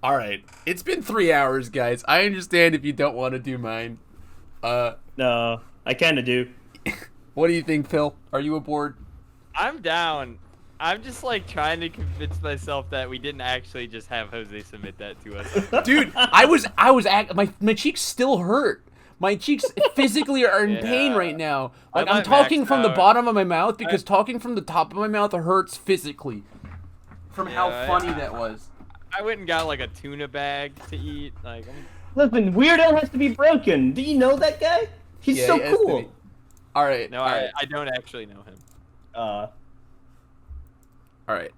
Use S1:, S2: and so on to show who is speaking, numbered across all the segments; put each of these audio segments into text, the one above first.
S1: All right. It's been 3 hours, guys. I understand if you don't want to do mine.
S2: No, I kind of do.
S1: What do you think, Phil? Are you aboard?
S3: I'm down. I'm just like trying to convince myself that we didn't actually just have Jose submit that to us.
S1: Dude, my cheeks still hurt. My cheeks physically are in pain right now. Like, I'm talking from the bottom of my mouth because talking from the top of my mouth hurts physically. From how funny that was.
S3: I went and got like a tuna bag to eat. Like,
S2: Listen, Weird Al has to be broken. Do you know that guy? He's so cool.
S1: All right.
S3: No, I don't actually know him.
S1: All right.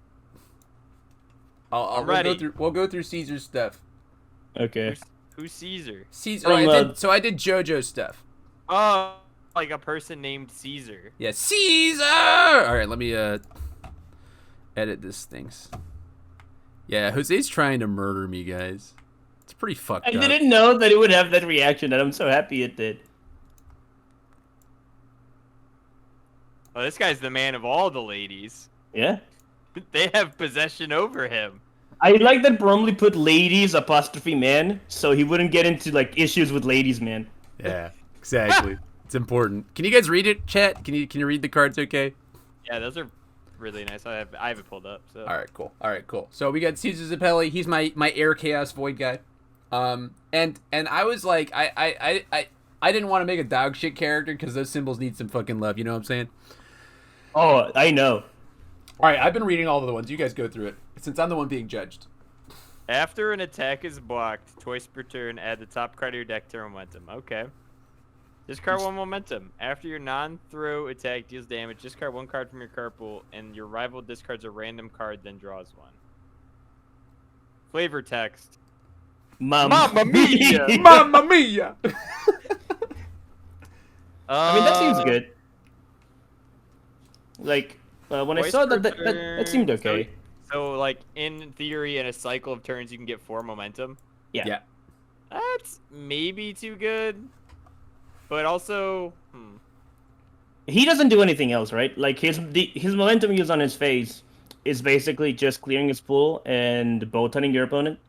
S3: I'm ready.
S1: We'll go through Caesar's stuff.
S2: Okay.
S3: Who's Caesar?
S1: Caesar. I did JoJo stuff.
S3: Oh, like a person named Caesar.
S1: Yeah, Caesar. All right, let me edit this things. Yeah, Jose's trying to murder me, guys. It's pretty fucked up.
S2: I didn't know that it would have that reaction, and I'm so happy it did.
S3: Oh, this guy's the man of all the ladies.
S2: Yeah.
S3: They have possession over him.
S2: I like that Bromley put ladies apostrophe man, so he wouldn't get into like issues with ladies man.
S1: Yeah, exactly. It's important. Can you guys read it, chat? Can you read the cards okay?
S3: Yeah, those are really nice. I have it pulled up. So.
S1: All right, cool. So we got Caesar Zappelli. He's my Air Chaos Void guy. And I was like, I didn't want to make a dog shit character because those symbols need some fucking love. You know what I'm saying?
S2: Oh, I know.
S1: All right, I've been reading all of the ones. You guys go through it since I'm the one being judged.
S3: After an attack is blocked, twice per turn, add the top card of your deck to momentum. Okay. Discard one momentum. After your non-throw attack deals damage, discard one card from your card pool, and your rival discards a random card, then draws one. Flavor text.
S2: Mamma
S3: mia!
S1: Mamma mia!
S2: I mean, that seems good. Like, when I saw that seemed okay.
S3: So, like, in theory, in a cycle of turns, you can get 4 momentum.
S2: Yeah.
S3: That's maybe too good. But also,
S2: He doesn't do anything else, right? Like, his momentum used on his face is basically just clearing his pool and bow hunting your opponent.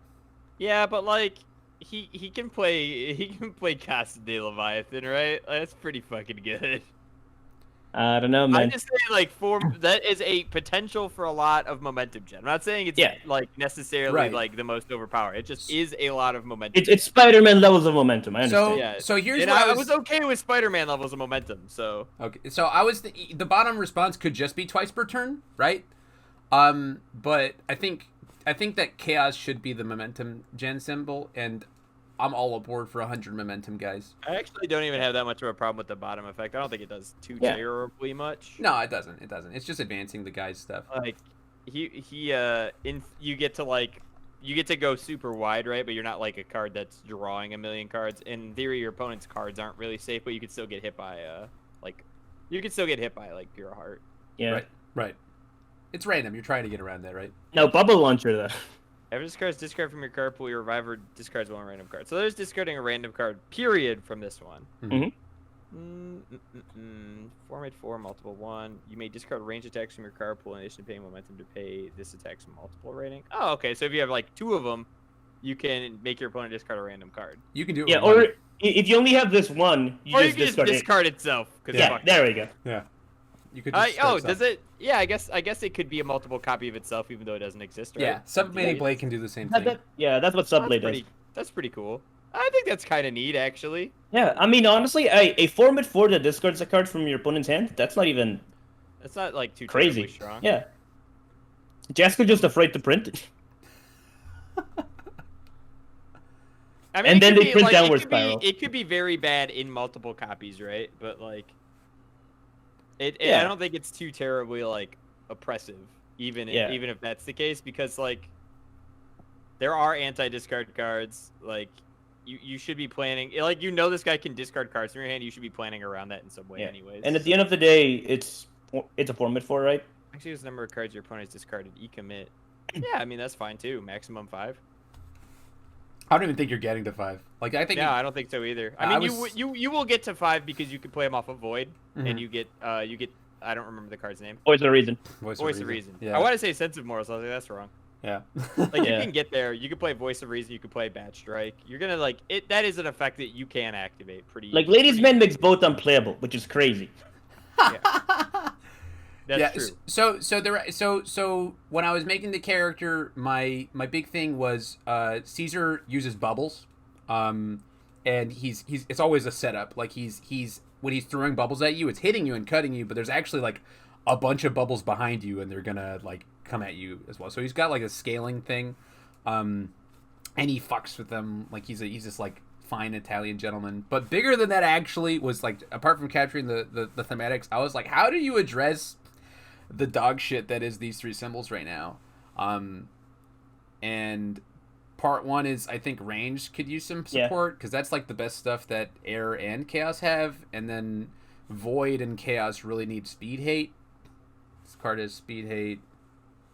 S3: Yeah, but like he can play Casa de Leviathan, right? That's pretty fucking good.
S2: I don't know, man.
S3: I'm just saying, like, that is a potential for a lot of momentum gen. I'm not saying it's like necessarily like the most overpowered. It just is a lot of momentum.
S2: It's Spider-Man levels of momentum. I understand.
S1: So here's
S3: and
S1: what
S3: I was okay with Spider-Man levels of momentum. So
S1: so I was the bottom response could just be twice per turn, right? But I think that chaos should be the momentum gen symbol, and I'm all aboard for 100 momentum, guys.
S3: I actually don't even have that much of a problem with the bottom effect. I don't think it does too terribly much.
S1: No, it doesn't. It's just advancing the guy's stuff.
S3: Like you get to go super wide, right? But you're not like a card that's drawing a million cards. In theory, your opponent's cards aren't really safe, but you could still get hit by like Pure Heart.
S2: Yeah.
S1: Right. It's random. You're trying to get around that, right?
S2: No, Bubble Launcher, though.
S3: After discard from your card pool, your reviver discards one random card. So there's discarding a random card, period, from this one. Format 4, multiple 1. You may discard range attacks from your card pool in addition to paying momentum to pay this attack's multiple rating. Oh, okay. So if you have like 2 of them, you can make your opponent discard a random card.
S1: You can do it.
S2: Yeah, or if you only have this one,
S3: you just discard itself.
S2: Yeah, there we go.
S1: Yeah. You could
S3: does it? Yeah, I guess it could be a multiple copy of itself, even though it doesn't exist. Right?
S1: Yeah, Sublimating Blade can do the same thing.
S2: That's what Sublade does.
S3: That's pretty cool. I think that's kind of neat, actually.
S2: Yeah, I mean, honestly, a format 4 that discards a card from your opponent's hand, that's not even...
S3: That's not, like, too
S2: crazy
S3: strong.
S2: Yeah. Jessica's just afraid to print it.
S3: I mean,
S2: and then they print downward spiral.
S3: It could be very bad in multiple copies, right? But, like... I don't think it's too terribly, like, oppressive, even if that's the case, because, like, there are anti-discard cards. Like, you should be planning, like, this guy can discard cards from your hand. You should be planning around that in some way, anyways.
S2: And at the end of the day, it's a format 4, right?
S3: Actually, it's the number of cards your opponent has discarded. E-commit. Yeah, I mean, that's fine too. Maximum 5.
S1: I don't even think you're getting to 5. Like, I think.
S3: Yeah, I don't think so either. I mean, you will get to 5 because you can play them off of Void, and you get I don't remember the card's name.
S2: Voice of Reason.
S3: Voice of Reason.
S1: Yeah.
S3: I want to say Sense of Morals. I was like, that's wrong.
S1: Yeah.
S3: Like you can get there. You can play Voice of Reason. You can play Bat Strike. You're gonna like it. That is an effect that you can activate pretty.
S2: Like Ladies
S3: pretty
S2: Man makes both unplayable, which is crazy.
S3: Yeah. That's true.
S1: So when I was making the character, my big thing was Caesar uses bubbles, and he's it's always a setup. Like he's when he's throwing bubbles at you, it's hitting you and cutting you, but there's actually like a bunch of bubbles behind you, and they're gonna like come at you as well. So he's got like a scaling thing, and he fucks with them like he's this like fine Italian gentleman. But bigger than that actually was like, apart from capturing the thematics, I was like, how do you address the dog shit that is these three symbols right now? And part one is, I think range could use some support, because that's like the best stuff that air and chaos have, and then void and chaos really need speed hate. This card is speed hate.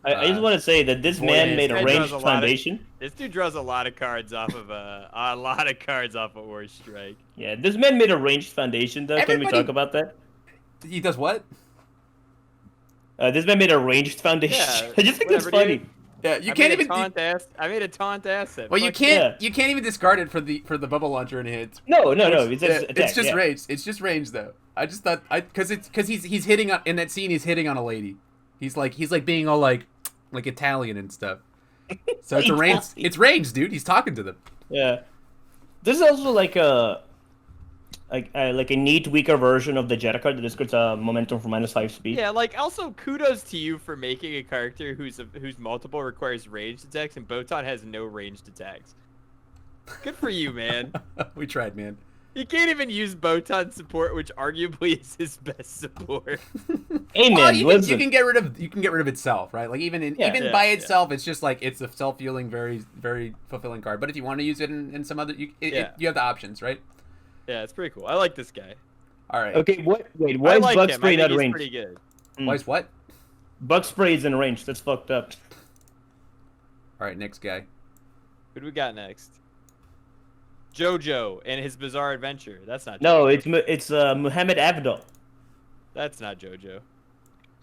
S2: I just want to say that this man made a ranged foundation.
S3: This dude draws a lot of cards off of Ore Strike.
S2: Yeah, this man made a ranged foundation though. Can we talk about that?
S1: He does what?
S2: This man made a ranged foundation.
S3: Yeah,
S2: I just think that's funny.
S1: Yeah, you can't even
S3: I made a taunt asset.
S1: Well, you can't even discard it for the bubble launcher and hit.
S2: No. It's
S1: just range. It's just range though. I just thought because he's hitting on, in that scene, he's hitting on a lady. He's like being all like Italian and stuff. So it's a range. It's range, dude. He's talking to them.
S2: Yeah. This is also like a neat, weaker version of the Jetta card that just gets a momentum for -5 speed.
S3: Yeah, like also kudos to you for making a character whose multiple requires ranged attacks, and Botan has no ranged attacks. Good for you, man.
S1: We tried, man.
S3: He can't even use Botan support, which arguably is his best support.
S2: Hey man,
S1: you can get rid of itself, right? Like even by itself, it's just like it's a self-healing, very very fulfilling card. But if you want to use it in some other, you have the options, right?
S3: Yeah, it's pretty cool. I like this guy.
S1: All right.
S2: Okay, why is Bug Spray not range?
S3: Pretty good.
S1: Why is what?
S2: Bug Spray is in range. That's fucked up.
S1: All right, next guy.
S3: Who do we got next? Jojo and his bizarre adventure. That's not.
S2: No,
S3: Jojo.
S2: it's Muhammad Abdul.
S3: That's not Jojo.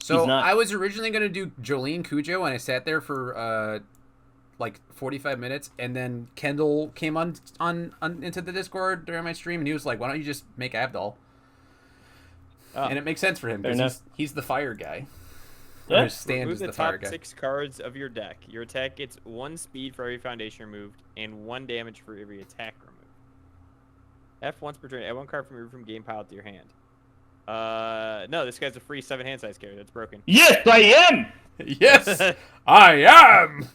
S1: So I was originally gonna do Jolene Cujo, and I sat there for like 45 minutes, and then Kendall came on into the Discord during my stream, and he was like, "Why don't you just make Abdul?" Oh. And it makes sense for him because he's the fire guy.
S2: Yeah.
S3: Remove the top 6 cards of your deck. Your attack gets 1 speed for every foundation removed and 1 damage for every attack removed. F once per turn. Add 1 card from game pile to your hand. No, this guy's a free 7 hand size carry. That's broken.
S2: Yes, I am.
S1: Yes, I am.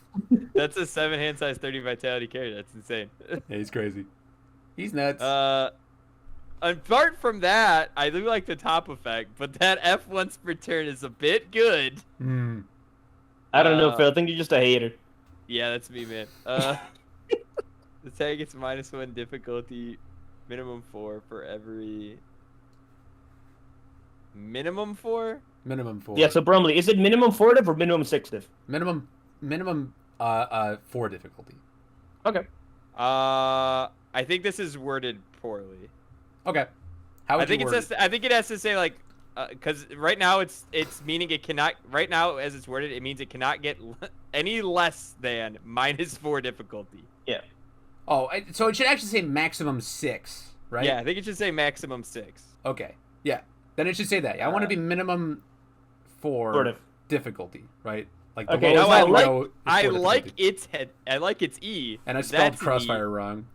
S3: That's a 7 hand size 30 vitality carry. That's insane.
S1: Yeah, he's crazy. He's nuts.
S3: Apart from that, I do like the top effect, but that F once per turn is a bit good.
S2: I don't know, Phil. I think you're just a hater.
S3: Yeah, that's me, man. The tag gets -1 difficulty, minimum 4 for every. Minimum 4?
S1: Minimum 4.
S2: Yeah, so Bromley, is it minimum 4 diff or minimum 6 diff?
S1: Minimum 4 difficulty.
S2: Okay.
S3: I think this is worded poorly.
S1: Okay. How would
S3: I think it has to say like, because right now it's meaning it cannot. Right now, as it's worded, it means it cannot get any less than -4 difficulty.
S2: Yeah.
S1: Oh, so it should actually say maximum 6, right?
S3: Yeah, I think it should say maximum 6.
S1: Okay. Yeah. Then it should say that. I want to be minimum 4 difficulty, right? Like
S2: okay.
S3: No, I like its head. I like its E.
S1: And I spelled Crossfire wrong.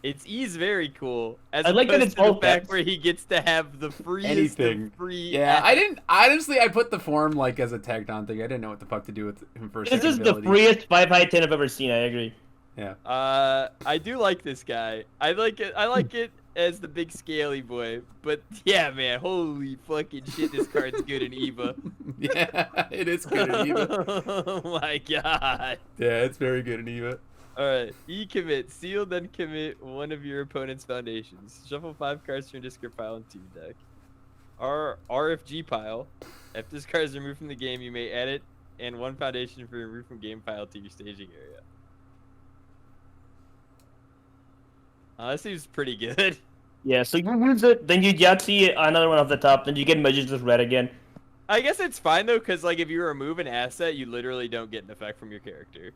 S3: Its E is very cool. As
S2: I like that it's both
S3: back where he gets to have the freest
S1: anything.
S3: Free.
S1: Yeah, I didn't. Honestly, I put the form like as a tagged on thing. I didn't know what the fuck to do with him first.
S2: This is the freest 5/10 I've ever seen. I agree.
S1: Yeah.
S3: I do like this guy. I like it. I like it as the big scaly boy. But yeah, man, holy fucking shit, this card's good in Eva.
S1: Yeah, it is good in Eva.
S3: Oh my god.
S1: Yeah, it's very good in Eva.
S3: Alright, E-commit. Seal, then commit one of your opponent's foundations. Shuffle 5 cards from your discard pile into your deck. RFG pile. If this card is removed from the game, you may add it and 1 foundation for removed from game pile to your staging area. That seems pretty good.
S2: Yeah, so you use it, then you Yahtzee another one off the top, then you get Magician's Red again.
S3: I guess it's fine though, because like if you remove an asset, you literally don't get an effect from your character.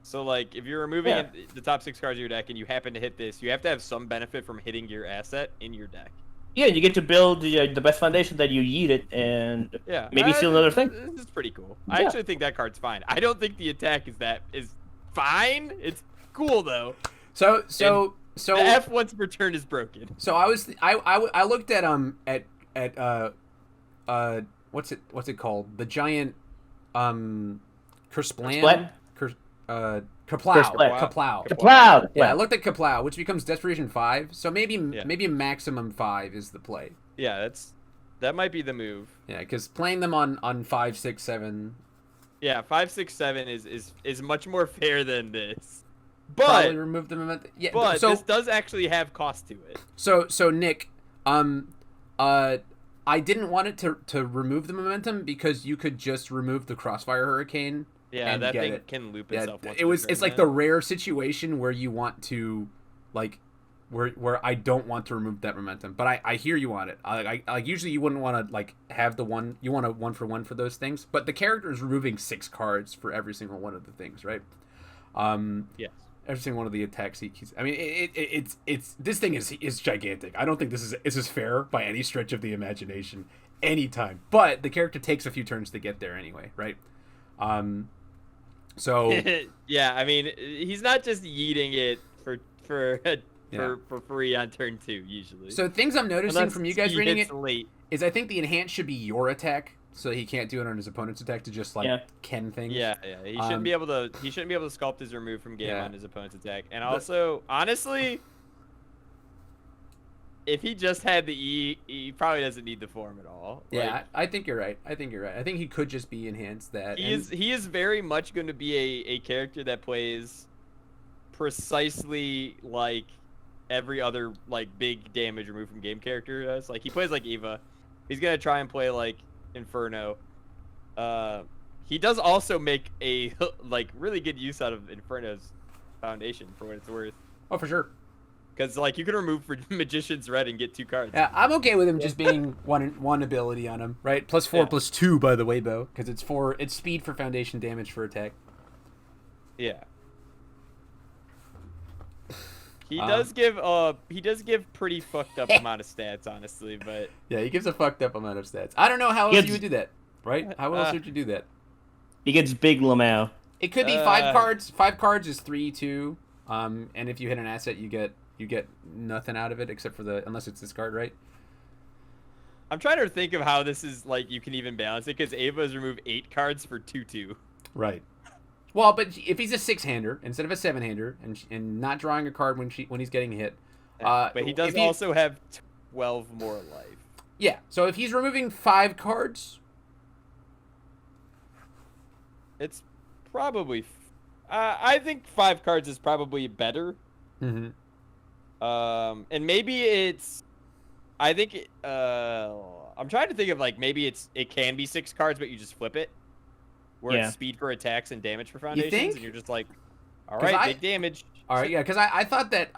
S3: So like if you're removing the top 6 cards of your deck and you happen to hit this, you have to have some benefit from hitting your asset in your deck.
S2: Yeah, you get to build the best foundation that you yeet it, and maybe steal another thing.
S3: This is pretty cool. I actually think that card's fine. I don't think the attack is fine. It's cool though.
S1: So
S3: the F once per turn is broken.
S1: So I looked at what's it called? The giant Kersplan? Kaplow. Yeah, I looked at Kaplow, which becomes Desperation 5. So maybe maximum 5 is the play.
S3: Yeah, that might be the move.
S1: Yeah, because playing them on 5, 6, 7.
S3: Yeah, 5, 6, 7 is much more fair than this. But
S1: probably remove them.
S3: But this does actually have cost to it.
S1: So Nick, I didn't want it to remove the momentum because you could just remove the Crossfire Hurricane.
S3: Yeah, that thing can loop itself.
S1: It's like the rare situation where you want to, like, where I don't want to remove that momentum, but I hear you on it. I usually you wouldn't want to like have the one, you want a 1-for-1 for those things, but the character is removing 6 cards for every single one of the things, right?
S3: Yes.
S1: Every single one of the attacks I mean, it's this thing is gigantic. I don't think this is fair by any stretch of the imagination, anytime. But the character takes a few turns to get there anyway, right? So
S3: yeah, I mean, he's not just yeeting it for free on turn 2 usually.
S1: So things I'm noticing from you guys reading it
S3: late.
S1: is I think the enhance should be your attack, so he can't do it on his opponent's attack to just like ken things.
S3: Yeah. He shouldn't be able to. He shouldn't be able to sculpt his remove from game on his opponent's attack. And also, honestly, if he just had the E, he probably doesn't need the form at all.
S1: Yeah,
S3: like,
S1: I think you're right. I think he could just be enhanced that.
S3: He is very much going to be a character that plays precisely like every other like big damage remove from game character does. Like he plays like Eva. He's gonna try and play like Inferno. He does also make a like really good use out of Inferno's foundation for what it's worth.
S1: Oh, for sure.
S3: Because like you can remove for Magician's Red and get 2 cards.
S1: Yeah, I'm okay with him just being one ability on him, right? +4, +2, by the way, Bo, because it's speed for foundation, damage for attack.
S3: Yeah. He does give pretty fucked up amount of stats, honestly, but
S1: yeah, he gives a fucked up amount of stats. I don't know how else you would do that, right? How else would you do that?
S2: He gets big Lamau.
S1: It could be 5 cards. 5 cards is 3/2. And if you hit an asset, you get nothing out of it except for unless it's this card, right?
S3: I'm trying to think of how this is like you can even balance it because Ava has removed 8 cards for 2/2.
S1: Right. Well, but if he's a 6-hander instead of a 7-hander and not drawing a card when he's getting hit,
S3: but he does also have 12 more life.
S1: Yeah. So if he's removing 5 cards,
S3: it's probably. I think 5 cards is probably better.
S1: Mm-hmm.
S3: And maybe it's. I think. I'm trying to think of like maybe it can be 6 cards, but you just flip it. Where it's speed for attacks and damage for foundations, and you're just like, all right, big damage.
S1: All right, yeah, because I thought that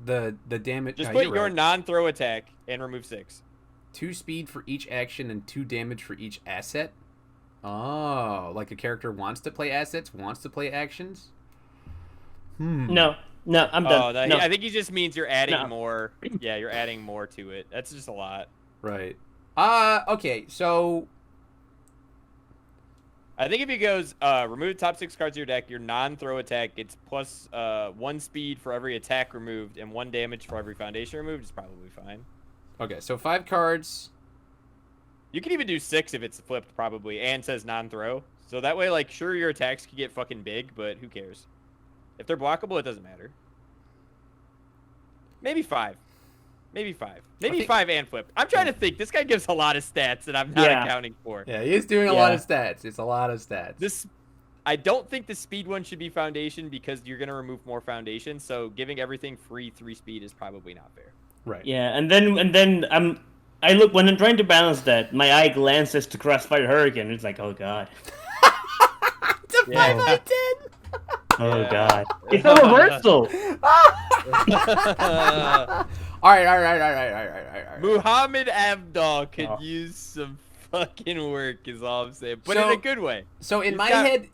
S1: the damage.
S3: Just put your non-throw attack and remove 6.
S1: 2 speed for each action and 2 damage for each asset. Oh, like a character wants to play assets, wants to play actions.
S2: No, I'm done.
S3: Oh, no. I think he just means you're adding more. Yeah, you're adding more to it. That's just a lot.
S1: Right. Okay, so.
S3: I think if he goes, remove the top 6 cards of your deck, your non-throw attack gets plus 1 speed for every attack removed and 1 damage for every foundation removed is probably fine.
S1: Okay, so 5 cards.
S3: You can even do 6 if it's flipped, probably, and says non-throw. So that way, like, sure, your attacks could get fucking big, but who cares? If they're blockable, it doesn't matter. Maybe 5. Maybe 5. Maybe 5 and flip. I'm trying to think. This guy gives a lot of stats that I'm not accounting for.
S1: Yeah, he is doing a lot of stats. It's a lot of stats.
S3: I don't think the speed one should be foundation because you're going to remove more foundation. So giving everything free 3 speed is probably not fair.
S1: Right.
S2: Yeah, and then I look when I'm trying to balance that, my eye glances to Crossfire Hurricane. It's like, oh god.
S1: It's a 5 out of 10.
S2: Oh god. It's a reversal.
S1: All right.
S3: Muhammad Abdul could use some fucking work is all I'm saying, but in a good way.
S1: So in my head,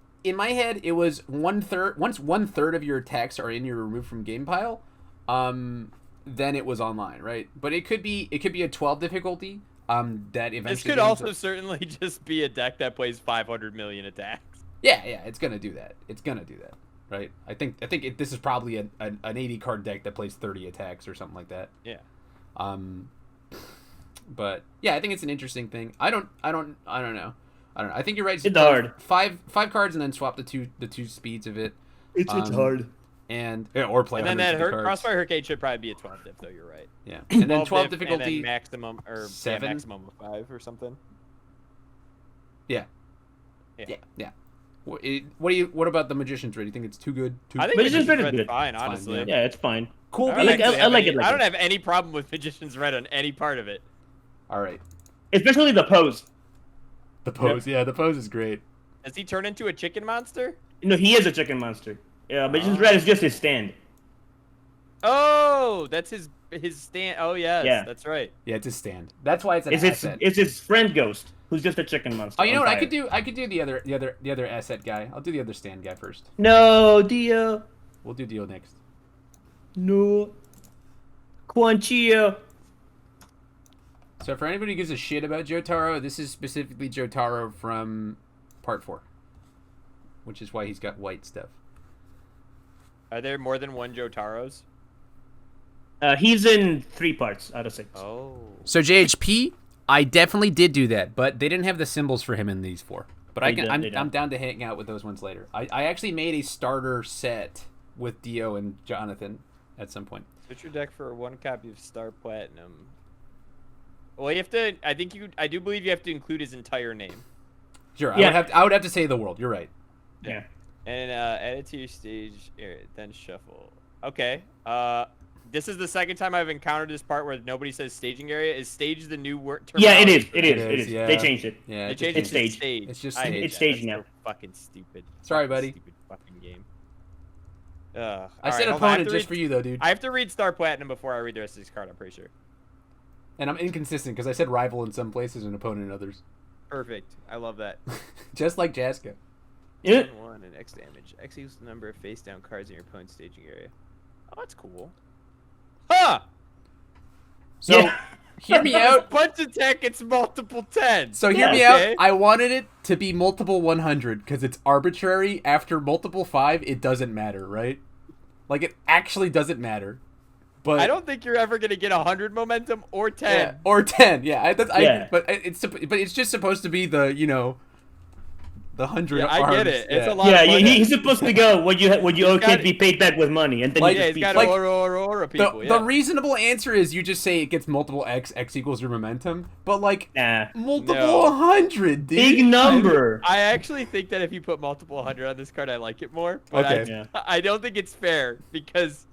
S1: it was 1/3. Once 1/3 of your attacks are in your removed from game pile, then it was online, right? But it could be a 12 difficulty. That eventually.
S3: This could also certainly just be a deck that plays 500 million attacks.
S1: Yeah, it's gonna do that. Right? I think this is probably an 80 card deck that plays 30 attacks or something like that.
S3: Yeah.
S1: But yeah, I think it's an interesting thing. I don't know. I think you're right.
S2: It's hard.
S1: Five cards and then swap the two speeds of it.
S2: It's hard.
S1: Or play.
S3: And then that
S1: cards.
S3: Crossfire Hurricane should probably be a 12 diff, though. You're right.
S1: Yeah. And then 12 difficulty.
S3: And then maximum or
S1: 7.
S3: Yeah, maximum of 5 or something.
S1: Yeah. What about the Magician's Red? Do you think it's too good?
S3: I think Magician's Red is fine, honestly.
S1: Fine,
S2: yeah, it's fine.
S1: Cool.
S2: I like it.
S3: I don't have any problem with Magician's Red on any part of it.
S1: All right.
S2: Especially the pose.
S1: The pose, yeah, the pose is great.
S3: Does he turn into a chicken monster?
S2: No, he is a chicken monster. Yeah, Magician's Red is just his stand.
S3: Oh, that's his stand. Oh yes,
S2: Yeah.
S3: that's right.
S1: Yeah, it's his stand. That's why it's an
S2: It's
S1: asset.
S2: it's his friend Ghost, who's just a chicken monster.
S1: Oh, you know what?
S2: on
S1: I could
S2: fire.
S1: do the other asset guy. I'll do the other stand guy first.
S2: No, Dio.
S1: We'll do Dio next.
S2: No. Quanchio.
S1: So for anybody who gives a shit about Jotaro, this is specifically Jotaro from Part 4, which is why he's got white stuff.
S3: Are there more than one Jotaros?
S2: He's in 3 parts out of 6.
S3: Oh.
S1: So JHP, I definitely did do that, but they didn't have the symbols for him in these 4. But I'm down to hang out with those ones later. I actually made a starter set with Dio and Jonathan at some point.
S3: Switch your deck for 1 copy of Star Platinum. Well, you have to. I do believe you have to include his entire name.
S1: Sure,
S2: Yeah.
S1: I would have to say the world. You're right.
S2: Yeah.
S3: And add it to your stage, then shuffle. Okay. This is the second time I've encountered this part where nobody says staging area. Is stage the new word?
S2: Yeah, it is.
S1: It is, yeah.
S2: They changed it.
S1: Yeah,
S3: They changed it to
S2: stage.
S3: stage.
S1: It's just
S3: I hate
S1: stage.
S2: It's
S3: that.
S2: stage
S3: That's
S2: now.
S3: so fucking stupid.
S1: Sorry,
S3: Fucking
S1: buddy.
S3: Stupid fucking game.
S1: I said opponent just for you though, dude.
S3: I have to read Star Platinum before I read the rest of this card. I'm pretty sure.
S1: And I'm inconsistent because I said rival in some places and opponent in others.
S3: Perfect. I love that.
S1: Just like Jaska.
S2: Yeah.
S3: 1 and X damage. X equals the number of face down cards in your opponent's staging area. Oh, that's cool. Huh!
S1: So,
S2: Yeah.
S1: hear me out.
S3: Punch attack, it's multiple 10.
S1: So hear
S2: Yeah,
S1: me
S3: okay.
S1: out. I wanted it to be multiple 100 because it's arbitrary. After multiple 5, it doesn't matter, right? Like it actually doesn't matter. But
S3: I don't think you're ever gonna get 100 momentum or 10.
S1: yeah, or 10. Yeah,
S2: Yeah.
S1: but it's just supposed to be the the 100.
S3: Yeah, I get
S1: arms.
S3: it. It's
S1: Yeah.
S3: a lot.
S2: Yeah,
S3: of money.
S2: he's supposed to go when you owe
S3: got
S2: can't
S3: it.
S2: be paid back with money, and then
S1: Like-
S2: you
S3: Yeah,
S2: just
S3: he's
S2: beat
S3: got
S1: like-
S3: aura people.
S1: The,
S3: Yeah.
S1: the reasonable answer is you just say it gets multiple X equals your momentum, but like
S2: Nah.
S1: multiple
S3: No.
S1: 100, dude.
S2: Big number.
S3: I actually think that if you put multiple 100 on this card, I like it more. But
S1: Okay.
S2: Yeah.
S3: I don't think it's fair because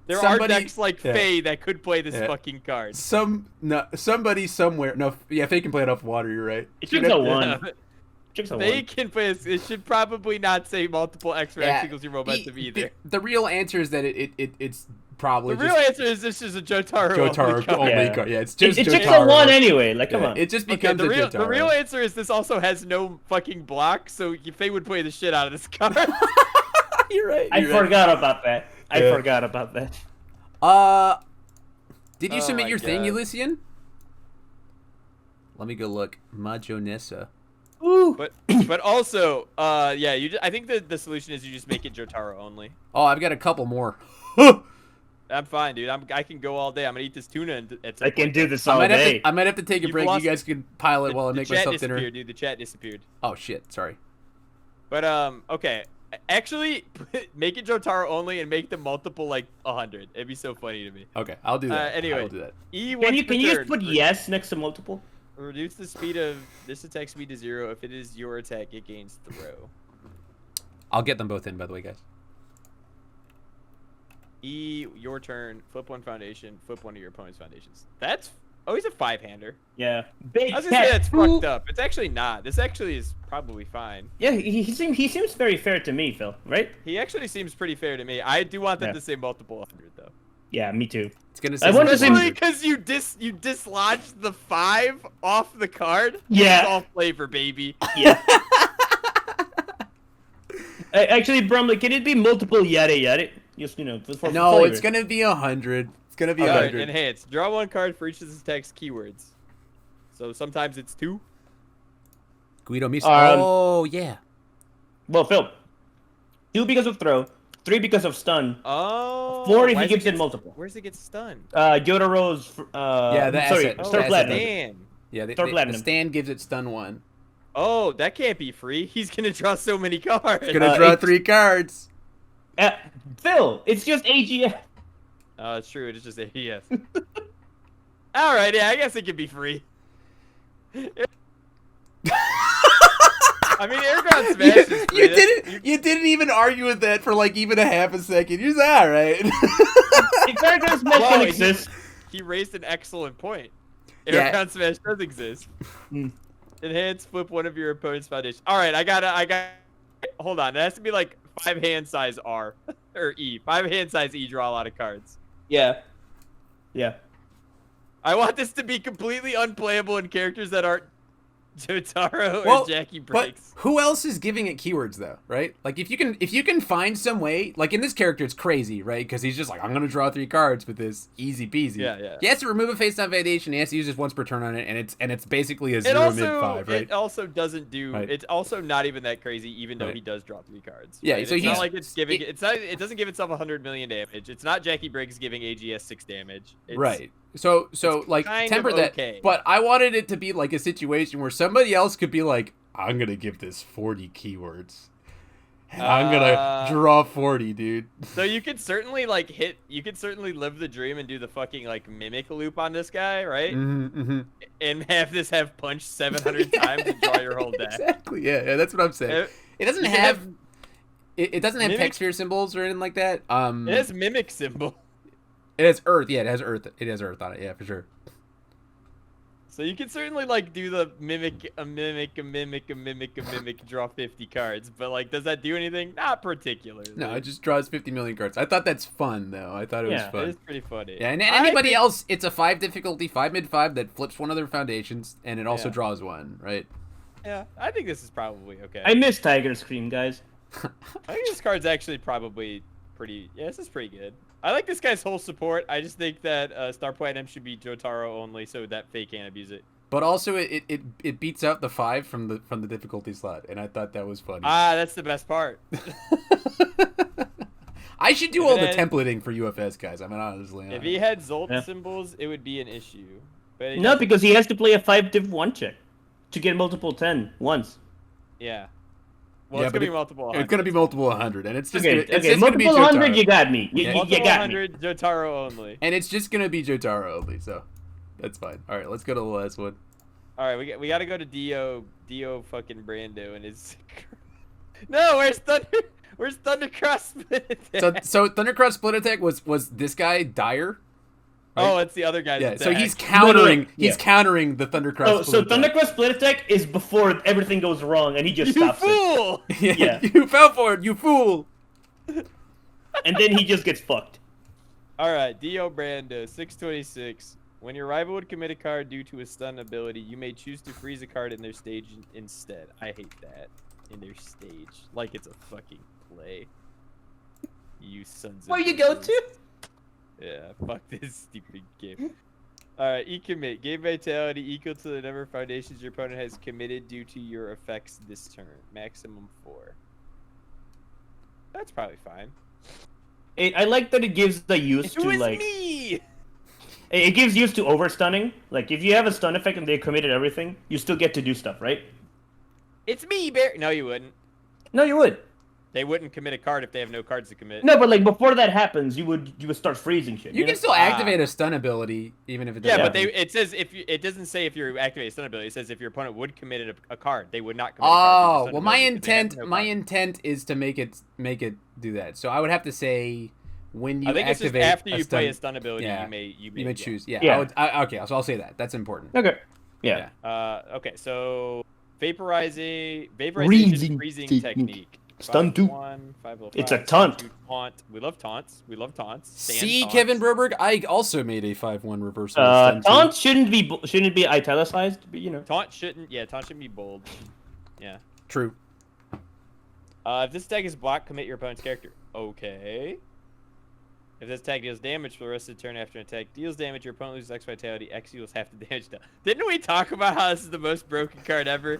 S3: there
S1: Somebody-
S3: are decks like
S1: yeah.
S3: Faye that could play this
S1: Yeah.
S3: fucking card.
S1: Somebody somewhere. No, yeah, Faye can play it off water. You're right.
S2: It's just a 1. Just a
S3: They
S2: 1.
S3: can play this. It should probably not say multiple X for X equals your momentum either.
S1: The real answer is that it's probably
S3: The real answer is this is a Jotaro only card.
S1: only
S2: Yeah.
S1: card. Yeah, it's just
S2: It's
S1: Jotaro.
S2: just a 1 anyway. Like, come
S1: Yeah,
S2: on.
S1: it just
S3: Okay,
S1: becomes
S3: the
S1: a
S3: real
S1: Jotaro.
S3: answer is this also has no fucking block, so Faye would play the shit out of this card.
S1: You're right.
S2: I
S1: you're right.
S2: forgot about that. I
S1: Yeah.
S2: forgot about that.
S1: Did you
S3: Oh
S1: submit
S3: my
S1: your thing,
S3: God.
S1: Elysian? Let me go look. Majonessa.
S2: Ooh.
S3: But also, yeah, I think the solution is you just make it Jotaro only.
S1: Oh, I've got a couple more.
S3: I'm fine, dude. I can go all day. I'm gonna eat this tuna at some
S2: I can
S3: point.
S2: do this
S1: I
S2: all
S1: might
S2: day.
S1: have to take a
S3: You've
S1: break.
S3: lost-
S1: You guys can pile it
S3: The-
S1: while I
S3: the
S1: make
S3: chat
S1: myself
S3: disappeared,
S1: dinner.
S3: dude. The chat disappeared.
S1: Oh shit! Sorry.
S3: But okay, actually, make it Jotaro only and make them multiple like 100. It'd be so funny to me.
S1: Okay, I'll do that.
S3: Anyway.
S1: I will do that.
S2: Can you just put yes next to multiple?
S3: Reduce the speed of this attack speed to 0. If it is your attack, it gains throw.
S1: I'll get them both in, by the way, guys.
S3: E, your turn. Flip 1 foundation. Flip 1 of your opponent's foundations. That's he's a 5-hander.
S2: Yeah. Big
S3: I was gonna say
S2: cat.
S3: that's fucked up. It's actually not. This actually is probably fine.
S2: Yeah, he seems very fair to me, Phil. Right?
S3: He actually seems pretty fair to me. I do want them
S2: Yeah.
S3: to say multiple 100 though.
S2: Yeah, me too.
S1: It's gonna say
S2: I wonder
S3: Especially because you dislodged the 5 off the card.
S2: Yeah.
S3: It's all flavor, baby.
S2: Yeah. Actually, Bromley, can it be multiple yada yada? Just for
S1: No,
S2: flavor.
S1: it's gonna be 100. It's gonna be
S3: All right,
S1: 100.
S3: enhance. Draw 1 card for each of the text keywords. So sometimes it's 2.
S1: Guido Miso.
S2: Um,
S1: Oh yeah.
S2: Well, Phil. 2 because of throw, 3 because of stun,
S3: Oh.
S2: 4 if
S3: why
S2: he
S3: does
S2: gives it multiple.
S3: Where's it get stunned?
S2: Jotaro's.
S1: The
S2: sorry,
S1: asset.
S2: Star
S1: Oh,
S2: Platinum.
S3: Stan.
S1: Yeah,
S2: Star
S1: the
S2: Platinum.
S1: stand gives it stun 1.
S3: Oh, that can't be free. He's gonna draw so many cards.
S1: It's gonna draw
S2: it's-
S1: 3 cards.
S2: Phil, it's just AGF.
S3: Oh, it's true. It's just AES. All right, yeah, I guess it could be free. I mean, Airground Smash is free.
S1: You didn't even argue with that for like even a half a second. You're just all right.
S2: If Airgun Smash
S3: Whoa,
S2: can exist.
S3: He raised an excellent point.
S1: Yeah.
S3: Airground Smash does exist.
S2: Mm.
S3: Enhance, flip one of your opponent's foundation. All right, I got. Hold on, it has to be like 5 hand size R or E. 5 hand size E. Draw a lot of cards.
S2: Yeah. Yeah.
S3: I want this to be completely unplayable in characters that aren't Jotaro
S1: Well,
S3: or Jackie
S1: But
S3: Breaks.
S1: who else is giving it keywords though, right? Like if you can find some way, like in this character, it's crazy, right? Because he's just like, I'm gonna draw 3 cards with this, easy peasy.
S3: Yeah.
S1: He has to remove a face-down foundation. He has to use this once per turn on it, and it's basically a
S3: It
S1: 0
S3: also,
S1: mid 5, right?
S3: it also doesn't do.
S1: Right.
S3: It's also not even that crazy, even though
S1: Right.
S3: he does draw 3 cards.
S1: Yeah,
S3: right?
S1: so
S3: it's
S1: he's-
S3: not like it's giving. It's not. It doesn't give itself 100 million damage. It's not Jackie Briggs giving AGS 6 damage. It's,
S1: Right. So like
S3: kind
S1: temper
S3: of
S1: that.
S3: okay.
S1: But I wanted it to be like a situation where somebody else could be like, I'm gonna give this 40 keywords. And I'm gonna draw 40, dude.
S3: So you could certainly like hit. You could certainly live the dream and do the fucking like mimic loop on this guy, right?
S1: Mm-hmm.
S3: And have this have punched 700 times and draw your whole deck.
S1: Exactly. Yeah, that's what I'm saying. It doesn't
S3: You can
S1: have. It doesn't have
S3: mimic-
S1: text sphere symbols or anything like that.
S3: It has mimic symbol.
S1: It has Earth. Yeah, it has Earth. It has Earth on it. Yeah, for sure.
S3: So you can certainly like do the mimic, draw 50 cards, but like, does that do anything? Not particularly.
S1: No, it just draws 50 million cards. I thought that's fun though. I thought it was
S2: Yeah,
S1: fun.
S3: It is pretty funny.
S1: Yeah, and
S3: I
S1: anybody
S3: think-
S1: else, it's a 5 difficulty, 5 mid 5 that flips one of their foundations, and it also
S3: Yeah.
S1: draws 1, right?
S3: Yeah, I think this is probably okay.
S2: I miss Tiger Scream, guys.
S3: I think this card's actually probably pretty. Yeah, this is pretty good. I like this guy's whole support. I just think that Star Platinum should be Jotaro only, so that Faye can't abuse it.
S1: But also, it beats out the 5 from the difficulty slot, and I thought that was funny.
S3: Ah, that's the best part.
S1: I should do
S3: If
S1: all
S3: it
S1: the
S3: had-
S1: templating for UFS, guys. I mean, honestly.
S3: If he had Zolt
S2: Yeah.
S3: symbols, it would be an issue. But he
S2: No,
S3: doesn't.
S2: because he has to play a 5-div-1 check to get multiple 10 once.
S3: Yeah. Well,
S1: Yeah,
S3: it's
S1: but
S3: gonna be multiple.
S1: it's
S3: 100.
S1: gonna be multiple 100, and it's just
S2: Okay,
S1: gonna, it's
S2: okay,
S1: just gonna be
S2: multiple 100,
S1: Jotaro.
S2: you got me. You
S3: Multiple
S2: got me.
S3: 100, Jotaro only.
S1: And it's just gonna be Jotaro only, so that's fine. All right, let's go to the last one.
S3: All right, we got to go to Dio fucking Brando and his. No, where's Thundercross Split Attack?
S1: So Thundercross Split Attack was this guy Dire?
S3: Oh, it's the other guy's
S1: Yeah, so
S3: attack.
S1: he's countering.
S2: No,
S1: He's
S2: yeah.
S1: countering the Thundercross.
S2: Oh, so
S1: Split Attack.
S2: Thundercross Split Attack is before everything goes wrong, and he just
S3: You
S2: stops it.
S3: fool!
S1: Yeah,
S2: Yeah.
S1: you fell for it, you fool.
S2: And then he just gets fucked.
S3: All right, Dio Brando, 626. When your rival would commit a card due to a stun ability, you may choose to freeze a card in their stage instead. I hate that. In their stage. Like it's a fucking play. You sons of
S2: Where you go
S3: bitches.
S2: to?
S3: Yeah, fuck this stupid game. Alright, E-commit. Game vitality equal to the number of foundations your opponent has committed due to your effects this turn. Maximum 4. That's probably fine.
S2: I like that it gives the use
S3: Who
S2: to,
S3: is
S2: like...
S3: me?
S2: It gives use to overstunning. Like, if you have a stun effect and they committed everything, you still get to do stuff, right?
S3: It's me, Bear. No, you wouldn't.
S2: No, you would.
S3: They wouldn't commit a card if they have no cards to commit.
S2: No, but like before that happens, you would start freezing shit.
S1: You
S2: know?
S1: can still activate a stun ability even if it
S3: Yeah,
S1: doesn't.
S3: but
S1: happen.
S3: it says if you, it doesn't say if you activate a stun ability. It says if your opponent would commit a card, they would not commit a card.
S1: Oh
S3: with a
S1: well,
S3: stun
S1: my
S3: ability because they have
S1: intent
S3: no
S1: my
S3: card.
S1: intent is to make it do that. So I would have to say when you
S3: I think it's just
S1: activate
S3: after you
S1: stun,
S3: play a stun ability,
S1: yeah,
S3: you may
S1: you may choose. Yeah.
S2: Yeah.
S1: Okay, so I'll say that. That's important.
S2: Okay. Yeah.
S3: Okay, so vaporization
S2: Freezing
S3: freezing
S2: technique.
S3: technique.
S2: Stun 2.
S3: 5-1, 505,
S2: It's a taunt.
S3: Taunt. We love taunts. We love taunts.
S1: See,
S3: taunts.
S1: Kevin Broberg, I also made a 5-1 reversal. Stun
S2: Taunt shouldn't be italicized, but you know.
S3: Taunt shouldn't be bold. Yeah.
S1: True.
S3: If this attack is blocked, commit your opponent's character. Okay. If this attack deals damage for the rest of the turn after an attack deals damage, your opponent loses X vitality. X equals half the damage dealt. Didn't we talk about how this is the most broken card ever?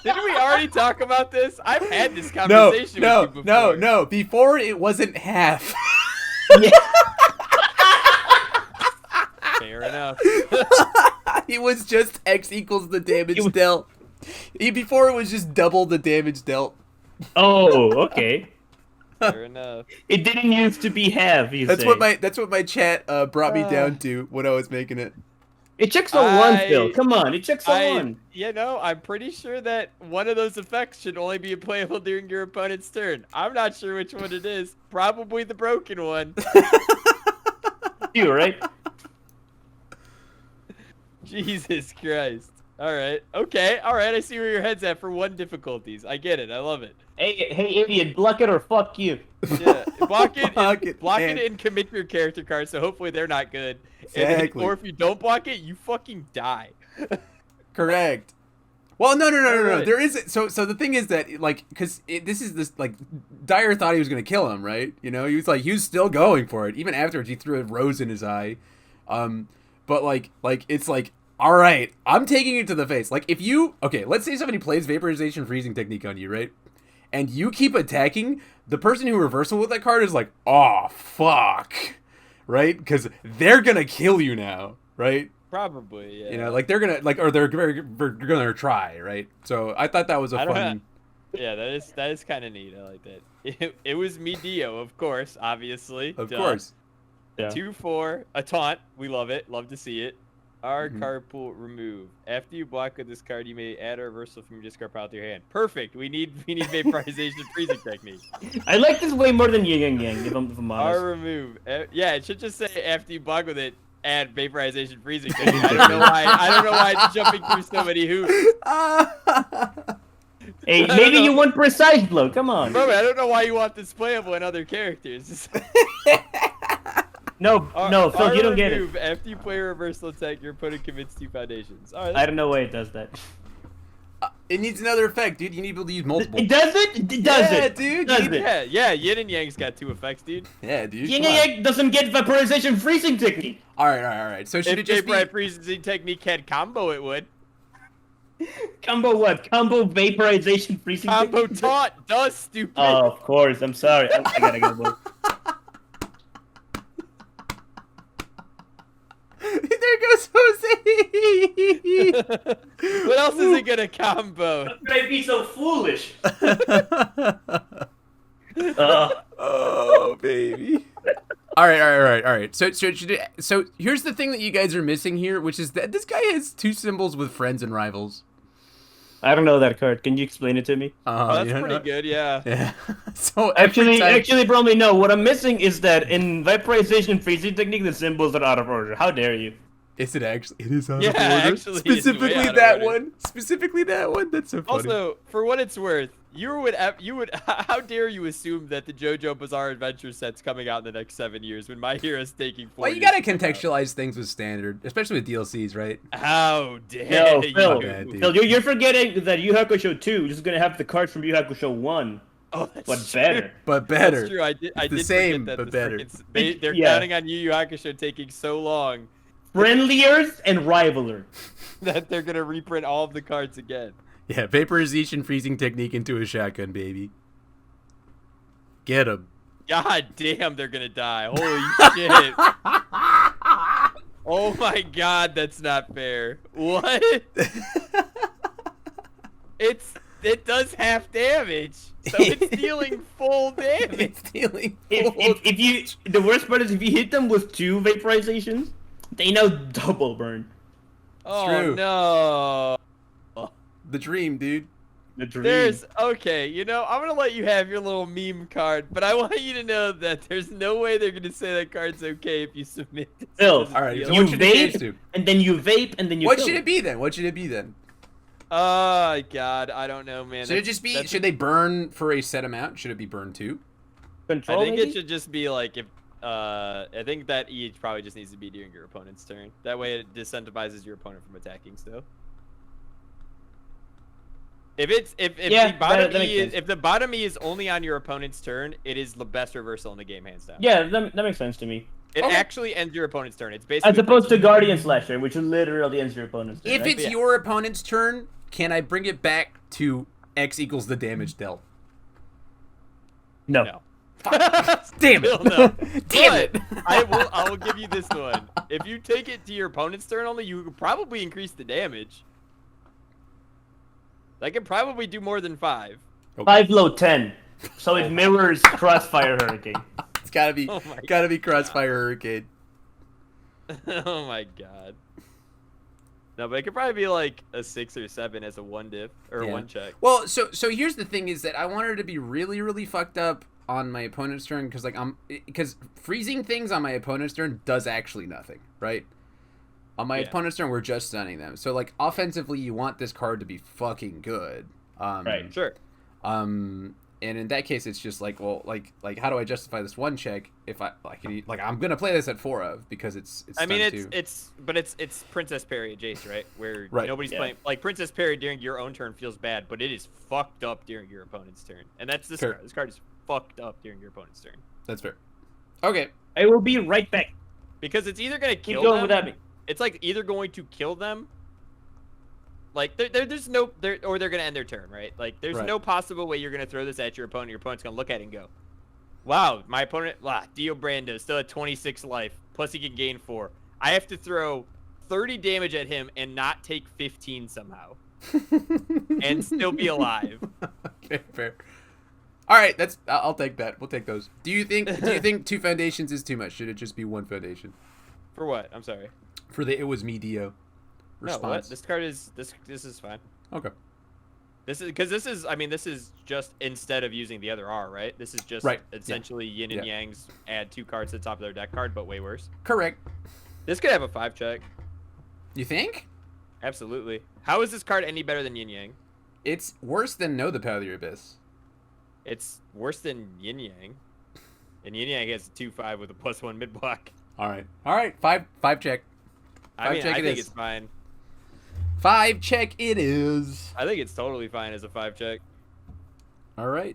S3: Didn't we already talk about this? I've had this conversation with you before.
S1: No. Before it wasn't half.
S3: Fair enough.
S1: It was just X equals the damage dealt. Before it was just double the damage dealt.
S2: Oh, okay.
S3: Fair enough.
S2: It didn't used to be half.
S1: That's what my chat brought me down to when I was making it.
S2: It checks on one, Phil. Come on, it checks on one.
S3: You know, I'm pretty sure that one of those effects should only be playable during your opponent's turn. I'm not sure which one it is. Probably the broken one.
S2: You right?
S3: Jesus Christ. All right. Okay. All right. I see where your head's at for 1 difficulties. I get it. I love it.
S2: Hey, idiot! Block it or fuck you.
S3: Yeah. Block it.
S1: Block
S3: it and commit your character card. So hopefully they're not good.
S1: Exactly.
S3: Or if you don't block it, you fucking die.
S1: Correct. Well, no.
S3: Right.
S1: There is so the thing is that because this Dyer thought he was gonna kill him, right? You know, he was still going for it even afterwards. He threw a rose in his eye, but it's like. All right, I'm taking it to the face. Like, let's say somebody plays Vaporization Freezing Technique on you, right? And you keep attacking, the person who reversal with that card is like, oh, fuck, right? Because they're going to kill you now, right?
S3: Probably, yeah.
S1: You know, like, they're going to, or they're going to try, right? So I thought that was a fun...
S3: Yeah, that is kind of neat. I like that. It was me, Dio, of course, obviously.
S1: Of course.
S2: Yeah.
S3: 2-4, a taunt. We love it. Love to see it. Our card pool remove. After you block with this card, you may add a reversal from your discard pile to your hand. Perfect. We need Vaporization Freezing Technique.
S2: I like this way more than Yin Yang, if I'm honest.
S3: Our remove. Yeah, it should just say after you block with it, add Vaporization Freezing Technique. I don't know why it's jumping through so many hoops.
S2: Hey, maybe you want precise blow. Come on.
S3: Bro, I don't know why you want this playable in other characters.
S2: No, Phil, you don't get it.
S3: After you play a reversal attack, your opponent commits 2 foundations. All right,
S2: I don't know why it does that.
S1: It needs another effect, dude. You need to be able to use multiple.
S2: It does it? It does it.
S1: Dude.
S2: Does it?
S3: Yeah, Yin and Yang's got 2 effects, dude.
S1: Yeah, dude.
S2: Yin Yang doesn't get Vaporization Freezing Technique.
S1: All right. So should it just
S3: be... Freezing Technique had combo, it would.
S2: Combo what? Combo Vaporization Freezing
S3: Combo
S2: Technique?
S3: taunt, duh, stupid.
S2: Oh, of course. I'm sorry. I gotta go.
S1: There goes Jose.
S3: What else is it gonna combo?
S2: How could I be so foolish?
S1: Oh, baby. All right. So here's the thing that you guys are missing here, which is that this guy has 2 symbols with friends and rivals.
S2: I don't know that card. Can you explain it to me?
S3: That's pretty good, yeah.
S1: Yeah. So
S2: actually, Bromley, no. What I'm missing is that in Vaporization Freezing Technique, the symbols are out of order. How dare you?
S1: Is it actually? It is out of order.
S3: Actually,
S1: Specifically
S3: it's way
S1: that
S3: out of order.
S1: one. Specifically that one. That's so funny.
S3: Also, for what it's worth, you would how dare you assume that the JoJo Bizarre Adventure set's coming out in the next 7 years when My Hero's taking 4
S1: Well, you gotta contextualize things with standard, especially with DLCs, right?
S3: How dare you?
S2: Phil, you're forgetting that Yu Hakusho 2 is gonna have the cards from Yu Hakusho 1.
S3: Oh, that's
S2: but
S3: true.
S2: better.
S1: But better.
S3: That's true. I did
S1: the same,
S3: forget that
S1: but better.
S3: They're counting on Yu Yu Hakusho taking so long.
S2: Friendlier and rivaler.
S3: That they're gonna reprint all of the cards again.
S1: Yeah, Vaporization Freezing Technique into a shotgun, baby. Get him.
S3: God damn, they're gonna die. Holy shit. Oh my god, that's not fair. What? It does half damage, so it's dealing full damage.
S1: It's dealing
S2: The worst part is if you hit them with 2 vaporizations, they now double burn.
S3: Oh
S1: True.
S3: no.
S1: The dream, dude.
S2: The dream.
S3: Okay, you know, I'm gonna let you have your little meme card, but I want you to know that there's no way they're gonna say that card's okay if you submit this.
S2: Phil,
S1: All right,
S2: you
S1: so what should it change
S2: vape,
S1: to?
S2: and then you vape, and then you
S1: What
S2: kill
S1: should
S2: it.
S1: it be then? What should it be then?
S3: Oh God, I don't know, man.
S1: Should it just be? Should they burn for a set amount? Should it be burn 2?
S2: Control.
S3: I think
S2: maybe?
S3: it should just be like if. I think that E probably just needs to be during your opponent's turn. That way, it disincentivizes your opponent from attacking still. If the bottom E is only on your opponent's turn, it is the best reversal in the game, hands down.
S2: Yeah, that makes sense to me.
S3: It actually ends your opponent's turn. It's basically
S2: As opposed to Guardian Slasher, which literally ends your opponent's turn.
S1: If
S2: right?
S1: it's your opponent's turn, can I bring it back to X equals the damage dealt?
S2: No.
S1: Damn it!
S3: No.
S1: Damn it!
S3: I will give you this one. If you take it to your opponent's turn only, you could probably increase the damage. That can probably do more than 5.
S1: Okay.
S2: 5 low 10. So it mirrors Crossfire Hurricane.
S1: It's gotta be, Crossfire Hurricane.
S3: Oh my god. No, but it could probably be like a 6 or 7 as a 1 diff or 1 check.
S1: Well, so here's the thing: is that I want her to be really, really fucked up on my opponent's turn because freezing things on my opponent's turn does actually nothing, right? On my opponent's turn, we're just stunning them. So like offensively, you want this card to be fucking good.
S2: Right.
S3: Sure.
S1: And in that case, it's just like, well, like how do I justify this 1 check if I I'm gonna play this at 4 of because it's.
S3: I mean, it's Princess Parry Jace, right? Where nobody's playing like Princess Parry during your own turn feels bad, but it is fucked up during your opponent's turn, and that's this card. This card is fucked up during your opponent's turn.
S1: That's fair. Okay.
S2: I will be right back.
S3: Because it's either gonna kill
S2: Keep going
S3: them.
S2: without me.
S3: It's like either going to kill them. Like there's no or they're gonna end their turn, right? Like there's no possible way you're gonna throw this at your opponent. Your opponent's gonna look at it and go, "Wow, my opponent, Dio Brando still at 26 life, plus he can gain 4. I have to throw 30 damage at him and not take 15 somehow, and still be alive."
S1: Okay, fair. All right, I'll take that. We'll take those. Do you think 2 foundations is too much? Should it just be 1 foundation?
S3: For what? I'm sorry.
S1: For the it was me Dio response.
S3: No, what? This card is this is fine.
S1: Okay.
S3: This is just instead of using the other R, right? This is just essentially Yin and Yang's add 2 cards to the top of their deck card, but way worse.
S1: Correct.
S3: This could have a 5 check.
S1: You think?
S3: Absolutely. How is this card any better than Yin Yang?
S1: It's worse than Know the Power of the Abyss.
S3: It's worse than Yin Yang. And Yin Yang has a 2/5 with a +1 mid block.
S1: All right. 5 check.
S3: I think it's fine.
S1: 5 check it is.
S3: I think it's totally fine as a 5 check.
S1: All right.